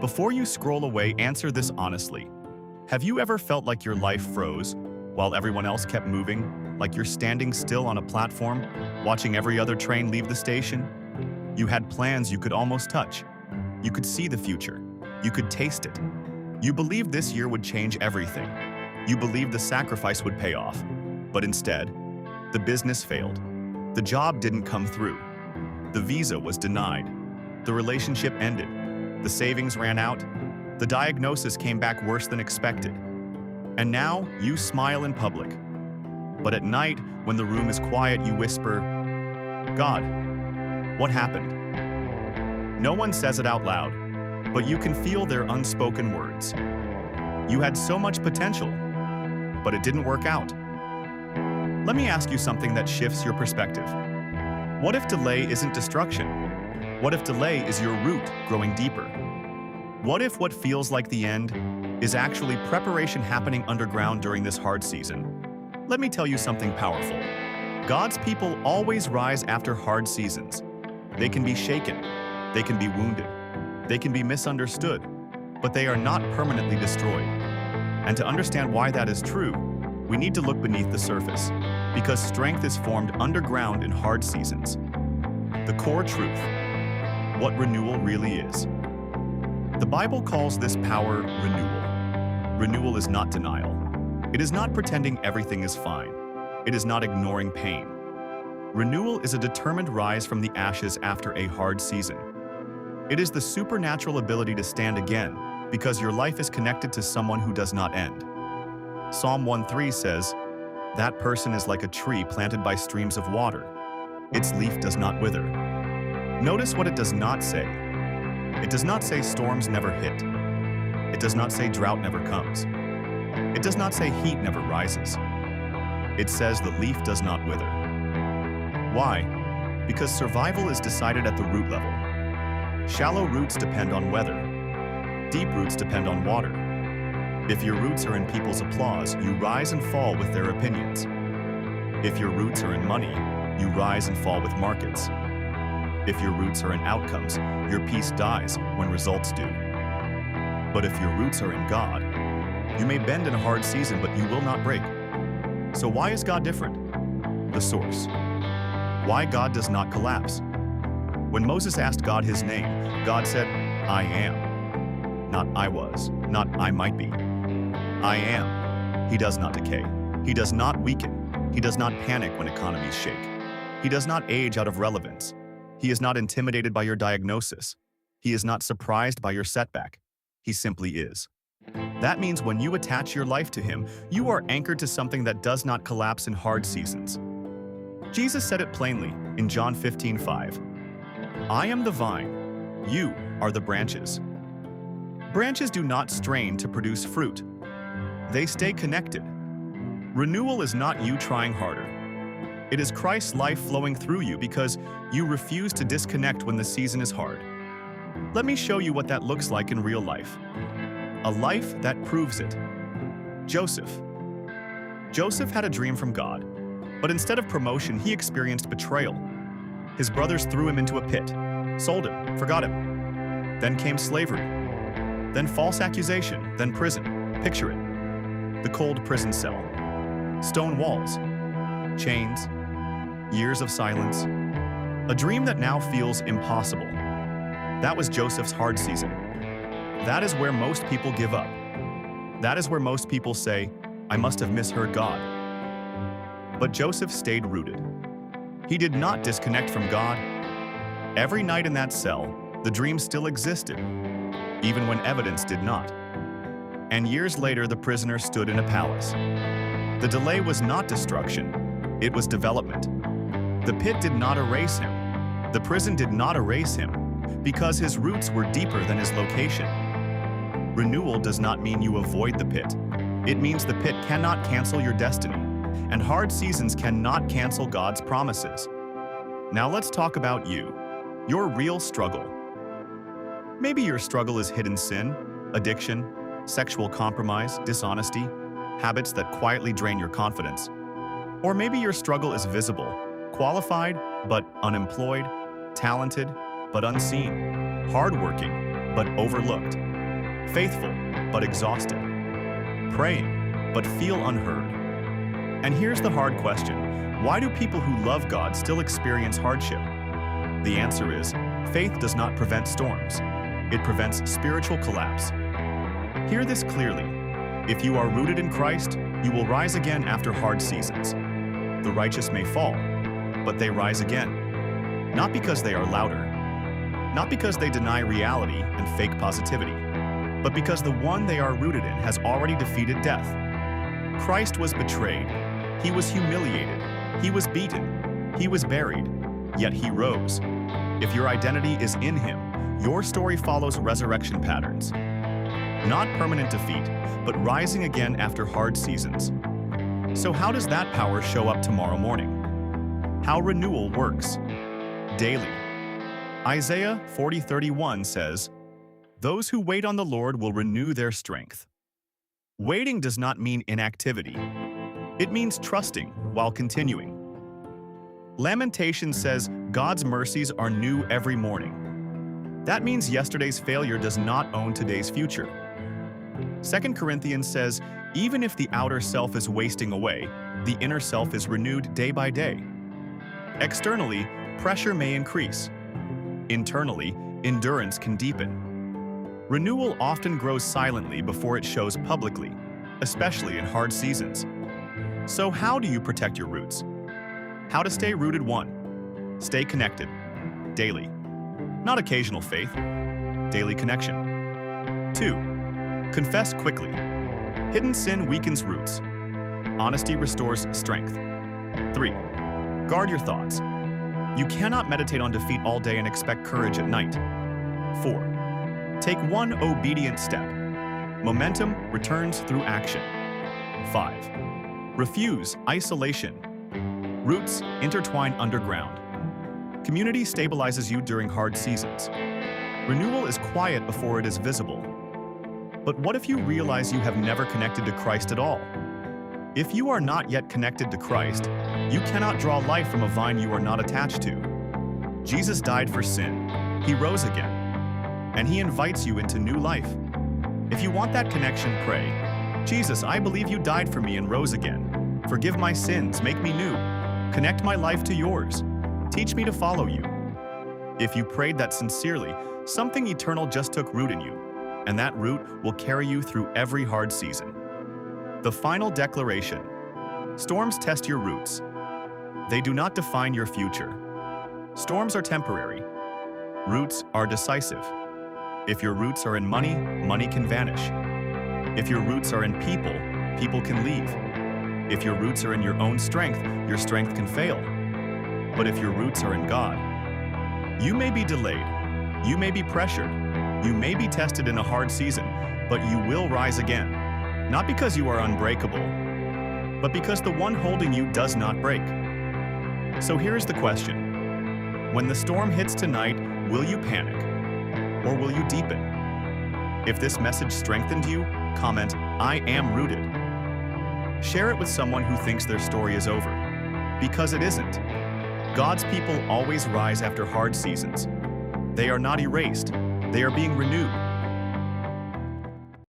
Before you scroll away, answer this honestly. Have you ever felt like your life froze while everyone else kept moving, like you're standing still on a platform, watching every other train leave the station? You had plans you could almost touch. You could see the future. You could taste it. You believed this year would change everything. You believed the sacrifice would pay off. But instead, the business failed. The job didn't come through. The visa was denied. The relationship ended. The savings ran out. The diagnosis came back worse than expected. And now you smile in public. But at night, when the room is quiet, you whisper, "God, what happened?" No one says it out loud, but you can feel their unspoken words. You had so much potential, but it didn't work out. Let me ask you something that shifts your perspective. What if delay isn't destruction? What if delay is your root growing deeper? What if what feels like the end is actually preparation happening underground during this hard season? Let me tell you something powerful. God's people always rise after hard seasons. They can be shaken, they can be wounded, they can be misunderstood, but they are not permanently destroyed. And to understand why that is true, we need to look beneath the surface, because strength is formed underground in hard seasons. The core truth, what renewal really is. The Bible calls this power renewal. Renewal is not denial. It is not pretending everything is fine. It is not ignoring pain. Renewal is a determined rise from the ashes after a hard season. It is the supernatural ability to stand again because your life is connected to someone who does not end. Psalm 1:3 says, "That person is like a tree planted by streams of water. Its leaf does not wither." Notice what it does not say. It does not say storms never hit. It does not say drought never comes. It does not say heat never rises. It says the leaf does not wither. Why? Because survival is decided at the root level. Shallow roots depend on weather. Deep roots depend on water. If your roots are in people's applause, you rise and fall with their opinions. If your roots are in money, you rise and fall with markets. If your roots are in outcomes, your peace dies when results do. But if your roots are in God, you may bend in a hard season, but you will not break. So why is God different? The source. Why God does not collapse. When Moses asked God his name, God said, "I am." Not "I was," not "I might be." I am. He does not decay. He does not weaken. He does not panic when economies shake. He does not age out of relevance. He is not intimidated by your diagnosis. He is not surprised by your setback. He simply is. That means when you attach your life to him, you are anchored to something that does not collapse in hard seasons. Jesus said it plainly in John 15:5. "I am the vine, you are the branches." Branches do not strain to produce fruit. They stay connected. Renewal is not you trying harder. It is Christ's life flowing through you because you refuse to disconnect when the season is hard. Let me show you what that looks like in real life. A life that proves it. Joseph. Joseph had a dream from God, but instead of promotion, he experienced betrayal. His brothers threw him into a pit, sold him, forgot him. Then came slavery. Then false accusation, then prison. Picture it. The cold prison cell. Stone walls. Chains. Years of silence. A dream that now feels impossible. That was Joseph's hard season. That is where most people give up. That is where most people say, "I must have misheard God." But Joseph stayed rooted. He did not disconnect from God. Every night in that cell, the dream still existed, even when evidence did not. And years later, the prisoner stood in a palace. The delay was not destruction, it was development. The pit did not erase him. The prison did not erase him, because his roots were deeper than his location. Renewal does not mean you avoid the pit. It means the pit cannot cancel your destiny, and hard seasons cannot cancel God's promises. Now let's talk about you, your real struggle. Maybe your struggle is hidden sin, addiction, sexual compromise, dishonesty, habits that quietly drain your confidence. Or maybe your struggle is visible, qualified but unemployed, talented but unseen, hardworking but overlooked. faithful but exhausted, praying but feel unheard. And here's the hard question: why do people who love God still experience hardship? The answer is, faith does not prevent storms. It prevents spiritual collapse. Hear this clearly. If you are rooted in Christ, you will rise again after hard seasons. The righteous may fall, but they rise again. Not because they are louder, not because they deny reality and fake positivity, but because the one they are rooted in has already defeated death. Christ was betrayed. He was humiliated. He was beaten. He was buried. Yet he rose. If your identity is in him, your story follows resurrection patterns. Not permanent defeat, but rising again after hard seasons. So how does that power show up tomorrow morning? How renewal works. Daily. Isaiah 40:31 says, "Those who wait on the Lord will renew their strength." Waiting does not mean inactivity. It means trusting while continuing. Lamentation says God's mercies are new every morning. That means yesterday's failure does not own today's future. 2 Corinthians says, even if the outer self is wasting away, the inner self is renewed day by day. Externally, pressure may increase. Internally, endurance can deepen. Renewal often grows silently before it shows publicly, especially in hard seasons. So how do you protect your roots? How to stay rooted? 1. Stay connected. Daily. Not occasional faith. Daily connection. 2. Confess quickly. Hidden sin weakens roots. Honesty restores strength. 3. Guard your thoughts. You cannot meditate on defeat all day and expect courage at night. 4. Take one obedient step. Momentum returns through action. 5. Refuse isolation. Roots intertwine underground. Community stabilizes you during hard seasons. Renewal is quiet before it is visible. But what if you realize you have never connected to Christ at all? If you are not yet connected to Christ, you cannot draw life from a vine you are not attached to. Jesus died for sin. He rose again. And he invites you into new life. If you want that connection, pray, "Jesus, I believe you died for me and rose again. Forgive my sins, make me new. Connect my life to yours. Teach me to follow you." If you prayed that sincerely, something eternal just took root in you, and that root will carry you through every hard season. The final declaration. Storms test your roots. They do not define your future. Storms are temporary. Roots are decisive. If your roots are in money, money can vanish. If your roots are in people, people can leave. If your roots are in your own strength, your strength can fail. But if your roots are in God, you may be delayed, you may be pressured, you may be tested in a hard season, but you will rise again. Not because you are unbreakable, but because the one holding you does not break. So here's the question. When the storm hits tonight, will you panic? Or will you deepen? If this message strengthened you, comment, "I am rooted." Share it with someone who thinks their story is over. Because it isn't. God's people always rise after hard seasons. They are not erased. They are being renewed.